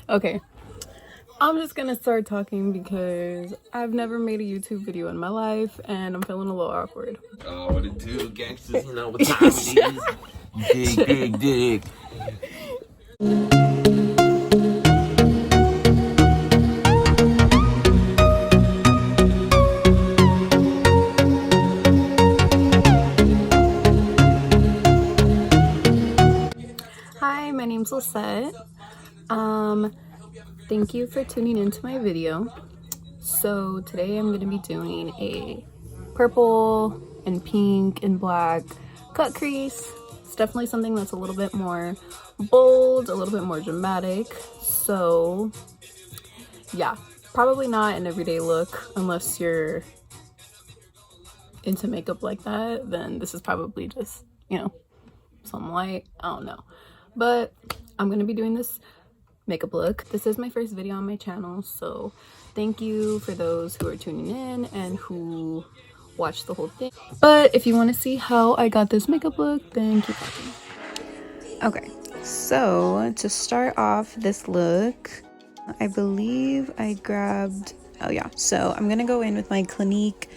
Okay, I'm just gonna start talking because I've never made a YouTube video in my life and I'm feeling a little awkward. Oh, what it do, gangsters? You know what time it is. Dig. Hi, my name's Lisette. Thank you for tuning into my video. So today I'm gonna be doing a purple and pink and black cut crease. It's definitely something that's a little bit more bold, a little bit more dramatic. So yeah, probably not an everyday look unless you're into makeup like that. Then this is probably just, you know, some light, I don't know. But I'm gonna be doing this makeup look. This is my first video on my channel, so thank you for those who are tuning in and who watched the whole thing. But if you want to see how I got this makeup look, then keep watching. Okay, so to start off this look, I believe I grabbed, oh yeah, so I'm gonna go in with my Clinique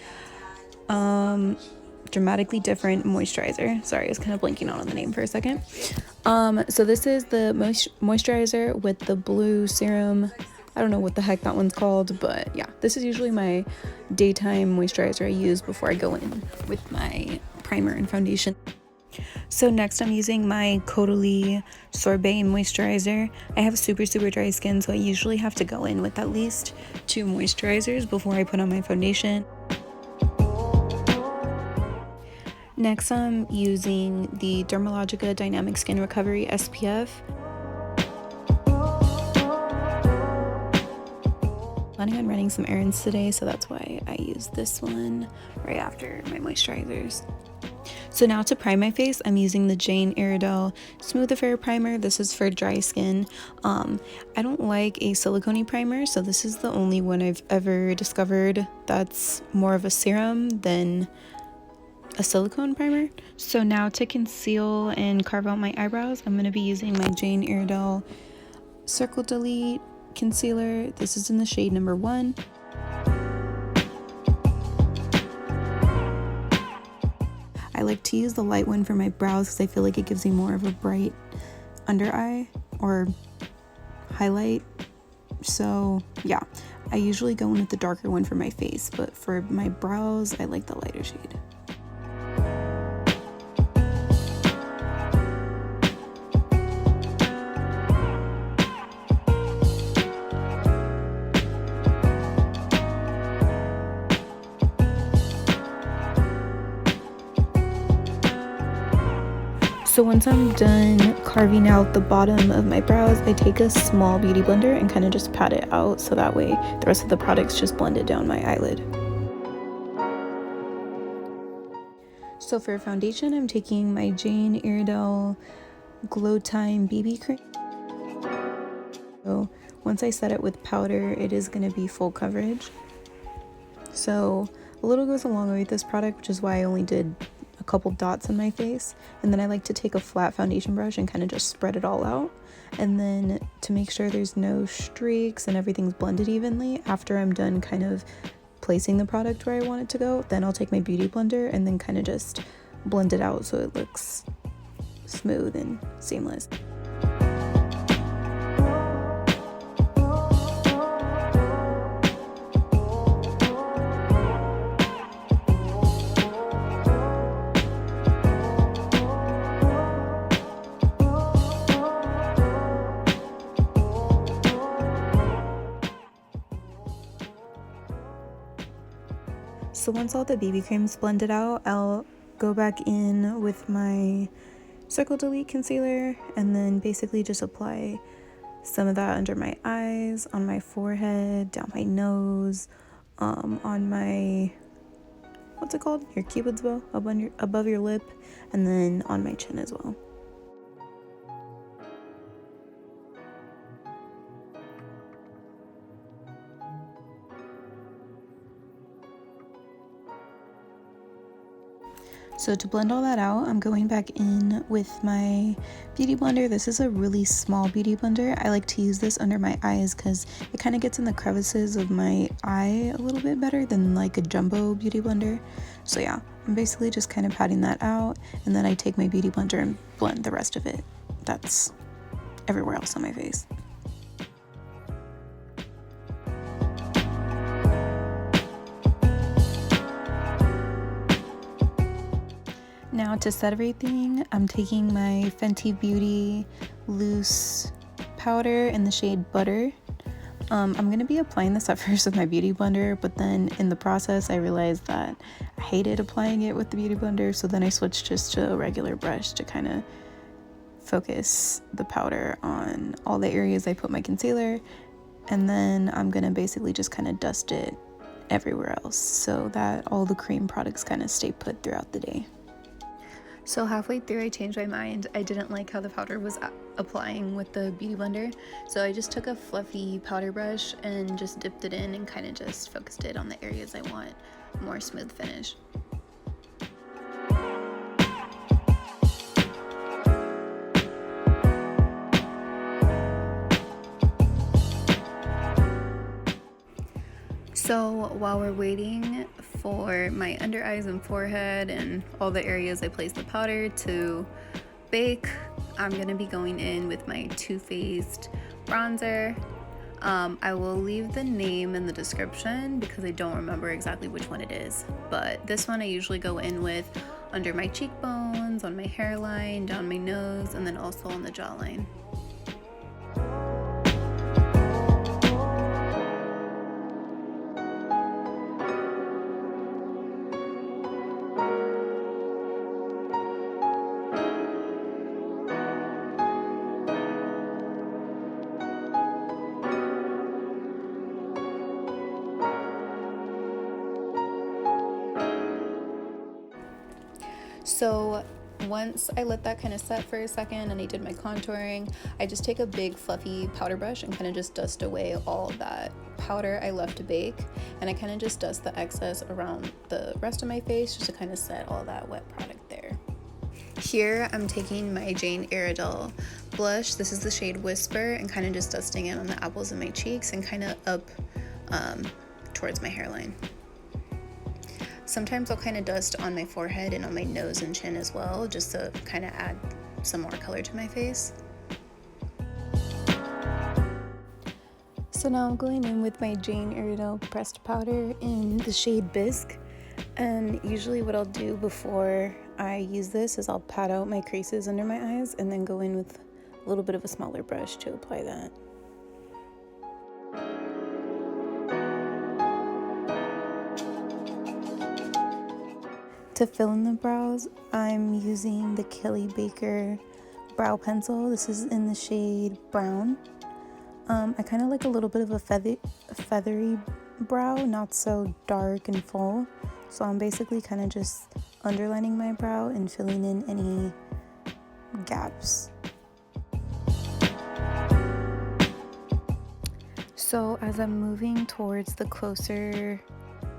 Dramatically Different Moisturizer. Sorry, I was kind of blanking out on the name for a second. So this is the moisturizer with the blue serum. I don't know what the heck that one's called, but yeah, this is usually my daytime moisturizer I use before I go in with my primer and foundation. So next I'm using my Caudalie Sorbet moisturizer. I have super dry skin, so I usually have to go in with at least 2 moisturizers before I put on my foundation. Next, I'm using the Dermalogica Dynamic Skin Recovery SPF. Planning on running some errands today, so that's why I use this one right after my moisturizers. So now to prime my face, I'm using the Iredale Smooth Affair Primer. This is for dry skin. I don't like a silicone primer, so this is the only one I've ever discovered that's more of a serum than a silicone primer. So now to conceal and carve out my eyebrows, I'm going to be using my Iredale Circle Delete Concealer. This is in the shade number 1. I like to use the light one for my brows because I feel like it gives me more of a bright under eye or highlight. So yeah, I usually go in with the darker one for my face, but for my brows, I like the lighter shade. So once I'm done carving out the bottom of my brows, I take a small beauty blender and kind of just pat it out so that way the rest of the products just blended down my eyelid. So for foundation, I'm taking my Iredale Glow Time BB cream. So once I set it with powder, it is going to be full coverage. So a little goes a long way with this product, which is why I only did a couple dots on my face. And then I like to take a flat foundation brush and kind of just spread it all out. And then to make sure there's no streaks and everything's blended evenly, after I'm done kind of placing the product where I want it to go, then I'll take my beauty blender and then kind of just blend it out so it looks smooth and seamless. So once all the BB cream's blended out, I'll go back in with my Circle Delete concealer and then basically just apply some of that under my eyes, on my forehead, down my nose, on my, what's it called? Your cupid's bow, above your lip, and then on my chin as well. So to blend all that out, I'm going back in with my beauty blender. This is a really small beauty blender. I like to use this under my eyes because it kind of gets in the crevices of my eye a little bit better than like a jumbo beauty blender. So yeah, I'm basically just kind of patting that out, and then I take my beauty blender and blend the rest of it. That's everywhere else on my face. Now to set everything, I'm taking my Fenty Beauty loose powder in the shade Butter. I'm going to be applying this at first with my beauty blender, but then in the process I realized that I hated applying it with the beauty blender, so then I switched just to a regular brush to kind of focus the powder on all the areas I put my concealer, and then I'm going to basically just kind of dust it everywhere else so that all the cream products kind of stay put throughout the day. So halfway through I changed my mind. I didn't like how the powder was applying with the beauty blender, so I just took a fluffy powder brush and just dipped it in and kind of just focused it on the areas I want a more smooth finish. So while we're waiting for my under eyes and forehead and all the areas I placed the powder to bake, I'm gonna be going in with my Too Faced bronzer. I will leave the name in the description because I don't remember exactly which one it is, but this one I usually go in with under my cheekbones, on my hairline, down my nose, and then also on the jawline. So once I let that kind of set for a second and I did my contouring, I just take a big fluffy powder brush and kind of just dust away all that powder I left to bake, and I kind of just dust the excess around the rest of my face just to kind of set all that wet product there. Here I'm taking my Jane Iredale blush. This is the shade Whisper, and kind of just dusting it on the apples of my cheeks and kind of up towards my hairline. Sometimes I'll kind of dust on my forehead and on my nose and chin as well, just to kind of add some more color to my face. So now I'm going in with my Jane Iredale pressed powder in the shade Bisque, and usually what I'll do before I use this is I'll pat out my creases under my eyes and then go in with a little bit of a smaller brush to apply that. To fill in the brows, I'm using the Kelly Baker brow pencil. This is in the shade Brown. I kind of like a little bit of a feathery brow, not so dark and full. So I'm basically kind of just underlining my brow and filling in any gaps. So as I'm moving towards the closer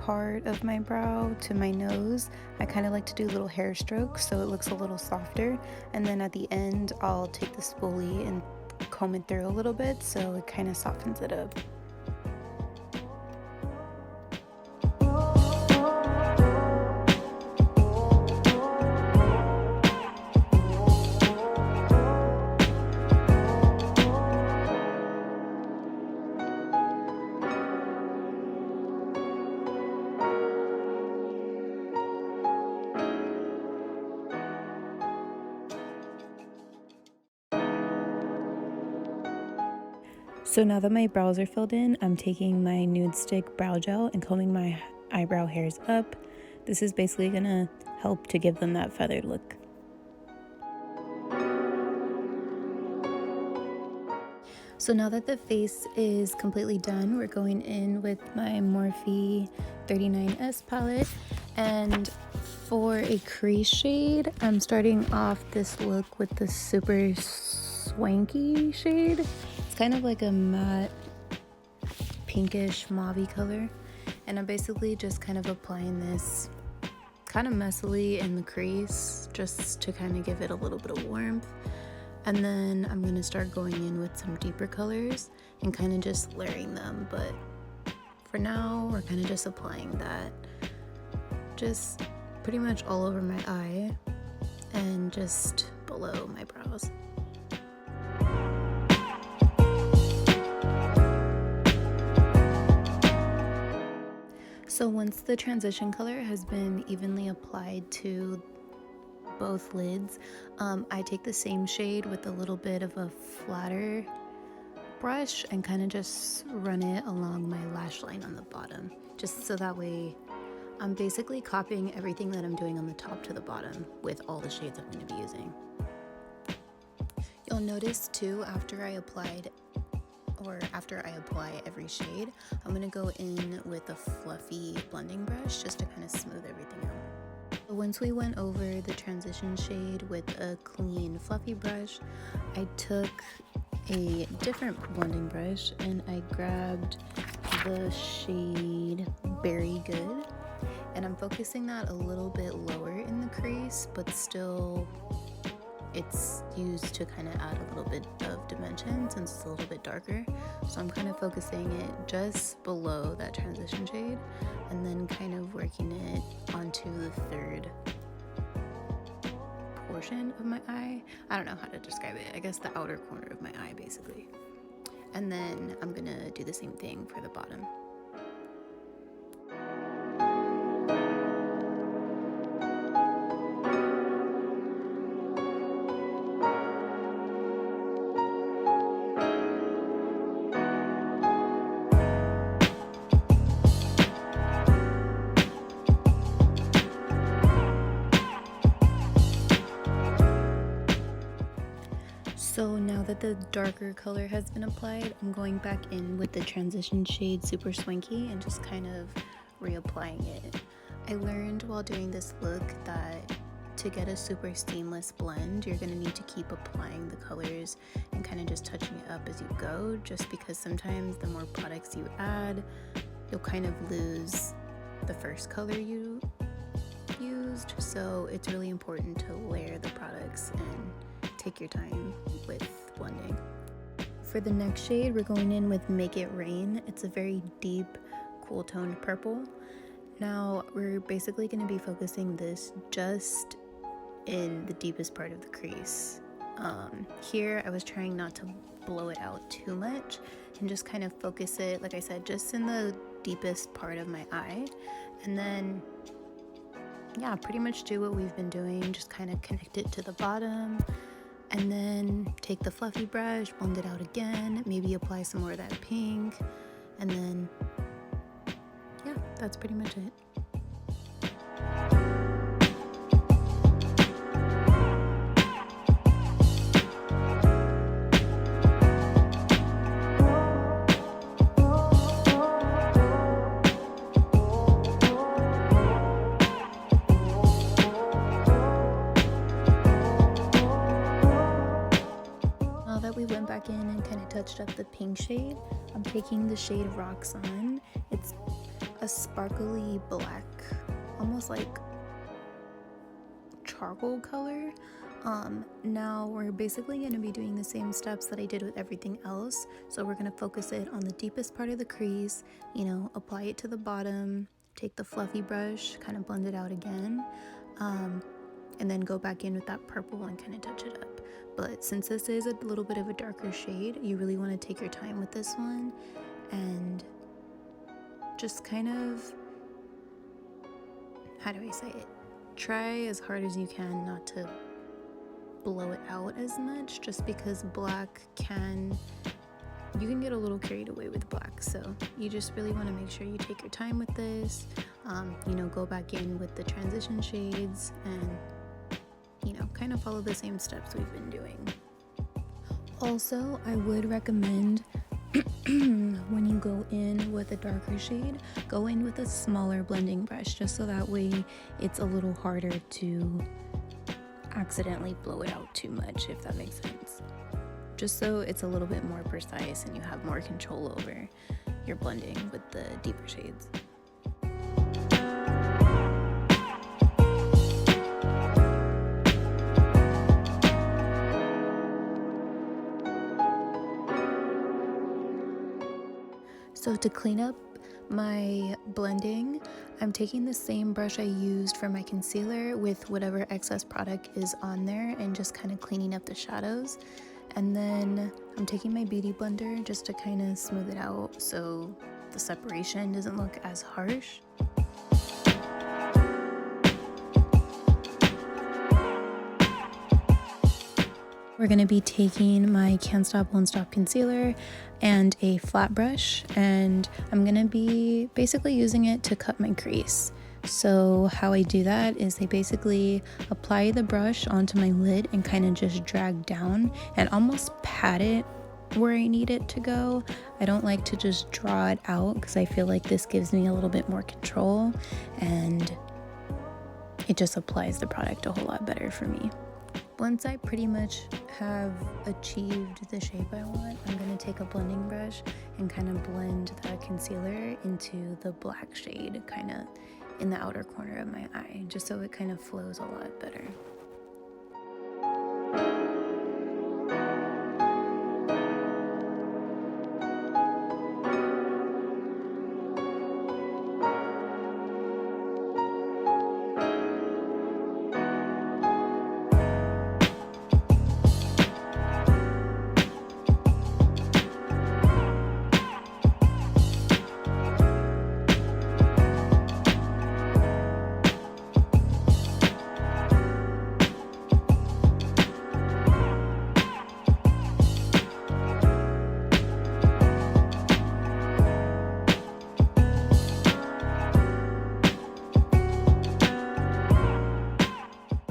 part of my brow to my nose, I kind of like to do little hair strokes so it looks a little softer, and then at the end I'll take the spoolie and comb it through a little bit so it kind of softens it up. So now that my brows are filled in, I'm taking my Nude Stick brow gel and combing my eyebrow hairs up. This is basically gonna help to give them that feathered look. So now that the face is completely done, we're going in with my Morphe 39S palette, and for a crease shade, I'm starting off this look with the super swanky shade. It's kind of like a matte pinkish mauve color, and I'm basically just kind of applying this kind of messily in the crease just to kind of give it a little bit of warmth. And then I'm going to start going in with some deeper colors and kind of just layering them. But for now, we're kind of just applying that just pretty much all over my eye and just below my brows. So once the transition color has been evenly applied to both lids, I take the same shade with a little bit of a flatter brush and kind of just run it along my lash line on the bottom, just so that way I'm basically copying everything that I'm doing on the top to the bottom with all the shades I'm going to be using. You'll notice too, after I apply every shade, I'm going to go in with a fluffy blending brush just to kind of smooth everything out. So once we went over the transition shade with a clean fluffy brush, I took a different blending brush and I grabbed the shade Berry Good, and I'm focusing that a little bit lower in the crease, but still it's used to kind of add a little bit of dimension since it's a little bit darker. So I'm kind of focusing it just below that transition shade and then kind of working it onto the third portion of my eye. I don't know how to describe it. I guess the outer corner of my eye basically. And then I'm gonna do the same thing for the bottom. So now that the darker color has been applied, I'm going back in with the transition shade Super Swanky and just kind of reapplying it. I learned while doing this look that to get a super seamless blend, you're going to need to keep applying the colors and kind of just touching it up as you go, just because sometimes the more products you add, you'll kind of lose the first color you used. So it's really important to layer the products and take your time with blending. For the next shade, we're going in with Make It Rain. It's a very deep, cool toned purple. Now we're basically going to be focusing this just in the deepest part of the crease. Here I was trying not to blow it out too much and just kind of focus it, like I said, just in the deepest part of my eye. And then yeah, pretty much do what we've been doing, just kind of connect it to the bottom. And then take the fluffy brush, blend it out again, maybe apply some more of that pink, and then yeah, that's pretty much it. In and kind of touched up the pink shade, I'm taking the shade Rocks On. It's a sparkly black, almost like charcoal color. Now we're basically going to be doing the same steps that I did with everything else. So we're going to focus it on the deepest part of the crease, you know, apply it to the bottom, take the fluffy brush, kind of blend it out again, and then go back in with that purple and kind of touch it up. But since this is a little bit of a darker shade, you really want to take your time with this one and just kind of, how do I say it? Try as hard as you can not to blow it out as much, just because black you can get a little carried away with black. So you just really want to make sure you take your time with this, you know, go back in with the transition shades and, you know, kind of follow the same steps we've been doing. Also, I would recommend when you go in with a darker shade, go in with a smaller blending brush, just so that way it's a little harder to accidentally blow it out too much, if that makes sense. Just so it's a little bit more precise and you have more control over your blending with the deeper shades. So to clean up my blending, I'm taking the same brush I used for my concealer with whatever excess product is on there and just kind of cleaning up the shadows. And then I'm taking my beauty blender just to kind of smooth it out so the separation doesn't look as harsh. We're going to be taking my Can't Stop Won't Stop concealer and a flat brush, and I'm going to be basically using it to cut my crease. So how I do that is I basically apply the brush onto my lid and kind of just drag down and almost pat it where I need it to go. I don't like to just draw it out because I feel like this gives me a little bit more control and it just applies the product a whole lot better for me. Once I pretty much have achieved the shape I want, I'm going to take a blending brush and kind of blend the concealer into the black shade kind of in the outer corner of my eye, just so it kind of flows a lot better.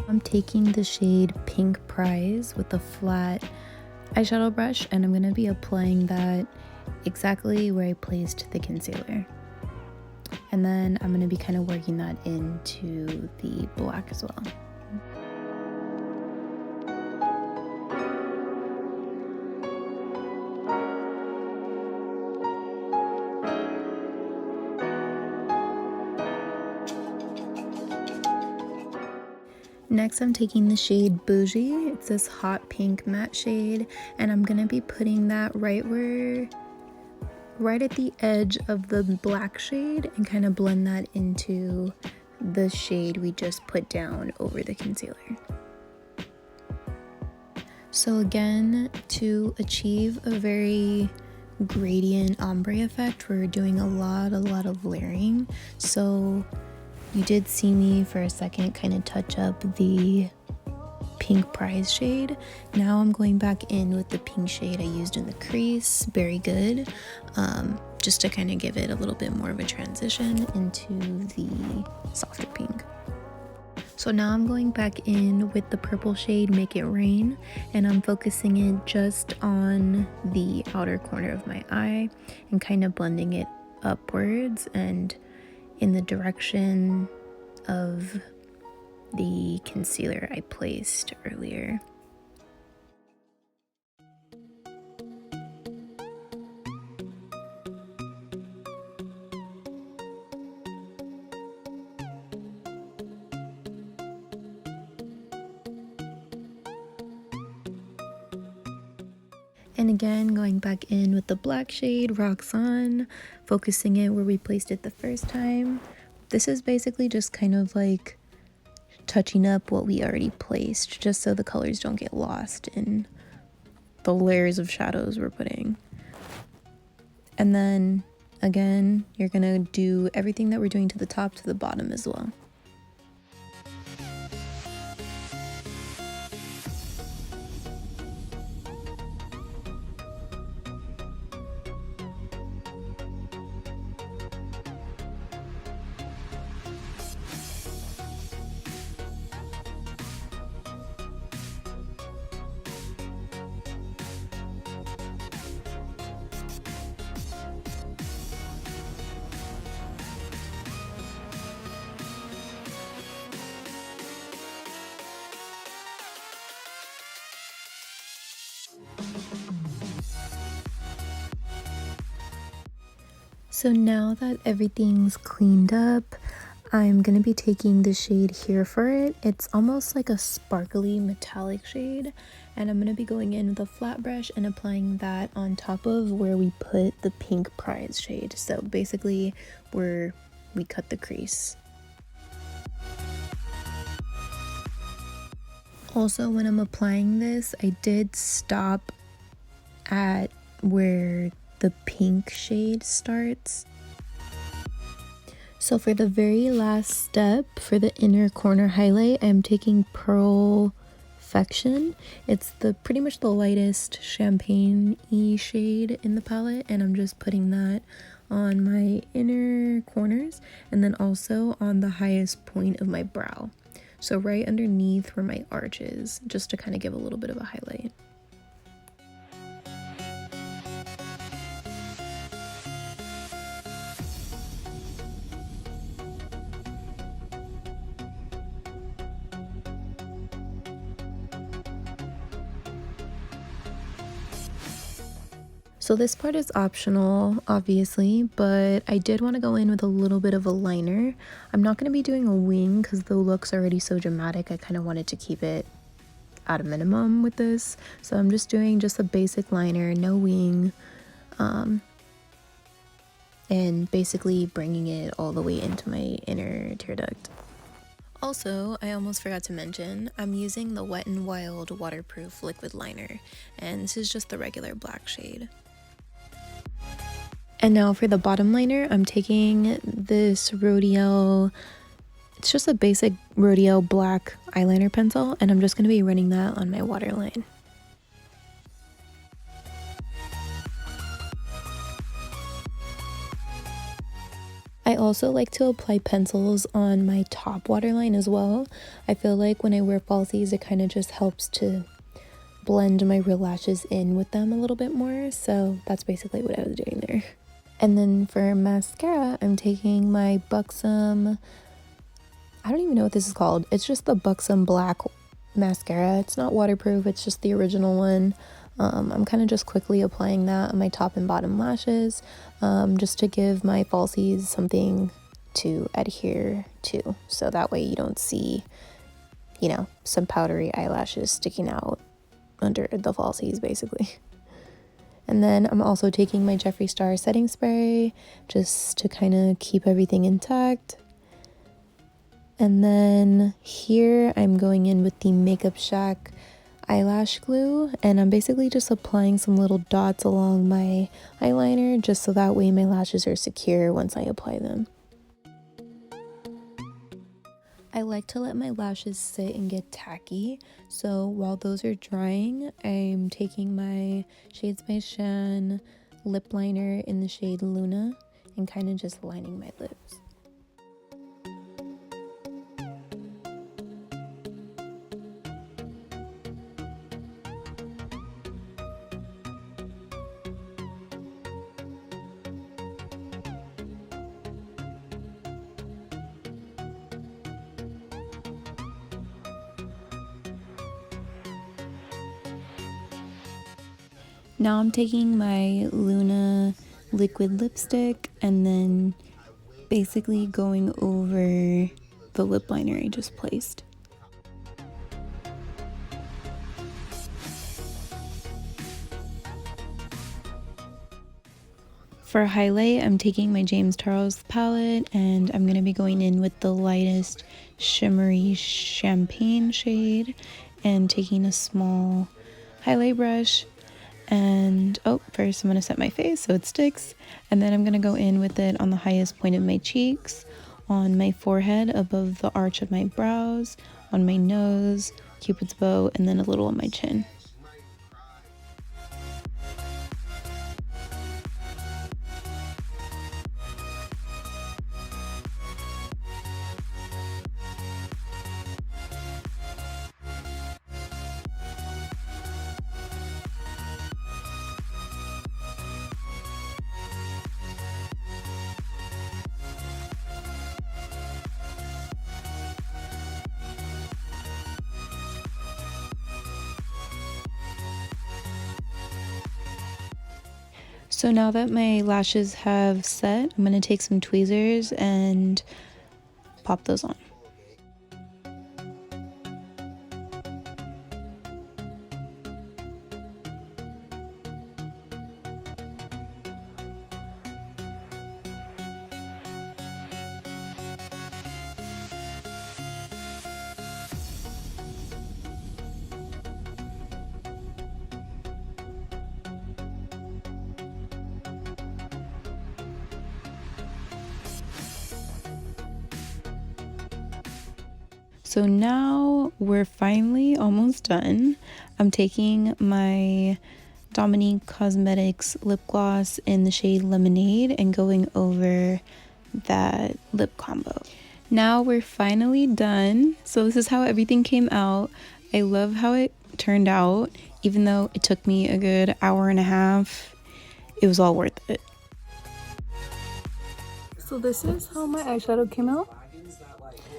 I'm taking the shade Pink Prize with a flat eyeshadow brush, and I'm going to be applying that exactly where I placed the concealer. And then I'm going to be kind of working that into the black as well. Next, I'm taking the shade Bougie. It's this hot pink matte shade, and I'm gonna be putting that right at the edge of the black shade and kind of blend that into the shade we just put down over the concealer. So again, to achieve a very gradient ombre effect, we're doing a lot of layering. So you did see me for a second kind of touch up the Pink Prize shade. Now I'm going back in with the pink shade I used in the crease, Very Good, just to kind of give it a little bit more of a transition into the softer pink. So now I'm going back in with the purple shade Make It Rain, and I'm focusing it just on the outer corner of my eye and kind of blending it upwards and in the direction of the concealer I placed earlier. And again, going back in with the black shade, Rocks On, focusing it where we placed it the first time. This is basically just kind of like touching up what we already placed, just so the colors don't get lost in the layers of shadows we're putting. And then, again, you're gonna do everything that we're doing to the top to the bottom as well. So now that everything's cleaned up, I'm going to be taking the shade Here for It. It's almost like a sparkly metallic shade. And I'm going to be going in with a flat brush and applying that on top of where we put the pink Prize shade. So basically where we cut the crease. Also, when I'm applying this, I did stop at where the pink shade starts. So for the very last step, for the inner corner highlight, I'm taking Perfection. It's pretty much the lightest champagne-y shade in the palette, and I'm just putting that on my inner corners and then also on the highest point of my brow. So right underneath where my arch is, just to kind of give a little bit of a highlight. So this part is optional, obviously, but I did want to go in with a little bit of a liner. I'm not going to be doing a wing because the look's already so dramatic. I kind of wanted to keep it at a minimum with this. So I'm just doing just a basic liner, no wing, and basically bringing it all the way into my inner tear duct. Also, I almost forgot to mention, I'm using the Wet n Wild waterproof liquid liner, and this is just the regular black shade. And now for the bottom liner, I'm taking this Rodeo, it's just a basic Rodeo black eyeliner pencil, and I'm just going to be running that on my waterline. I also like to apply pencils on my top waterline as well. I feel like when I wear falsies, it kind of just helps to blend my real lashes in with them a little bit more, so that's basically what I was doing there. And then for mascara, I'm taking my Buxom, I don't even know what this is called. It's just the Buxom black mascara. It's not waterproof, it's just the original one. I'm kind of just quickly applying that on my top and bottom lashes, just to give my falsies something to adhere to. So that way you don't see, you know, some powdery eyelashes sticking out under the falsies basically. And then I'm also taking my Jeffree Star setting spray just to kind of keep everything intact. And then here I'm going in with the Makeup Shack eyelash glue, and I'm basically just applying some little dots along my eyeliner just so that way my lashes are secure once I apply them. I like to let my lashes sit and get tacky, so while those are drying, I'm taking my Shades by Shan lip liner in the shade Luna and kind of just lining my lips. Now I'm taking my Luna liquid lipstick and then basically going over the lip liner I just placed. For highlight, I'm taking my James Charles palette and I'm going to be going in with the lightest shimmery champagne shade and taking a small highlight brush. And first I'm going to set my face so it sticks, and then I'm going to go in with it on the highest point of my cheeks, on my forehead above the arch of my brows, on my nose, Cupid's bow, and then a little on my chin. So now that my lashes have set, I'm going to take some tweezers and pop those on. So now we're finally almost done. I'm taking my Dominique Cosmetics lip gloss in the shade Lemonade and going over that lip combo. Now we're finally done. So this is how everything came out. I love how it turned out. Even though it took me a good hour and a half, it was all worth it. So this is how my eyeshadow came out.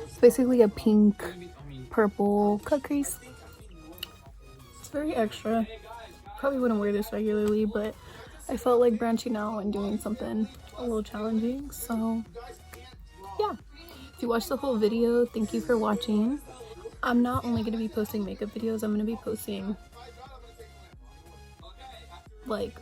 It's basically a pink, purple cut crease. It's very extra. Probably wouldn't wear this regularly, but I felt like branching out and doing something a little challenging. So yeah, if you watched the whole video, thank you for watching. I'm not only going to be posting makeup videos, I'm going to be posting like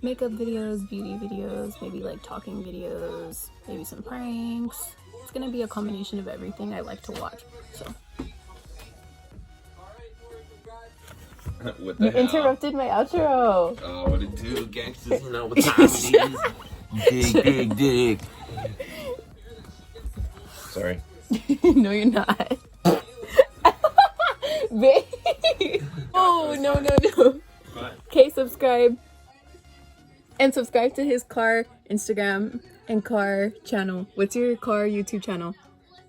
makeup videos, beauty videos, maybe like talking videos, maybe some pranks. It's gonna be a combination of everything I like to watch. So What the you hell? interrupted my outro. Oh, what it do, gangsters? You know what time it is. Dig. Sorry. No, you're not. Babe. Oh, no. Okay, subscribe. And subscribe to his car Instagram and car channel. What's your car YouTube channel?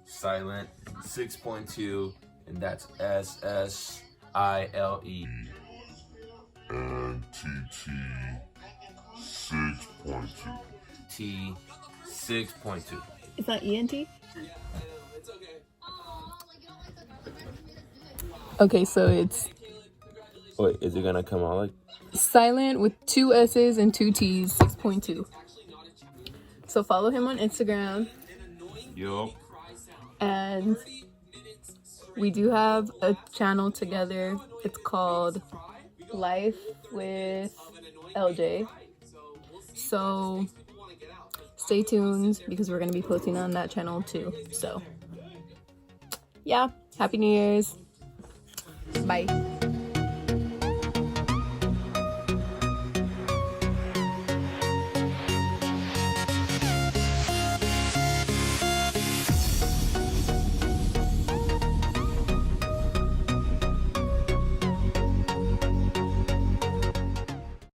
Ssilentt 6.2, and that's SSILE. And TT 6.2. T 6.2. Is that ENT? Okay, so it's Wait, is it gonna come out like? Ssilentt with 2 S's and 2 T's, 6.2. So follow him on Instagram. Yo. And we do have a channel together. It's called Life with LJ. So stay tuned because we're going to be posting on that channel too. So yeah, Happy New Year's. Bye.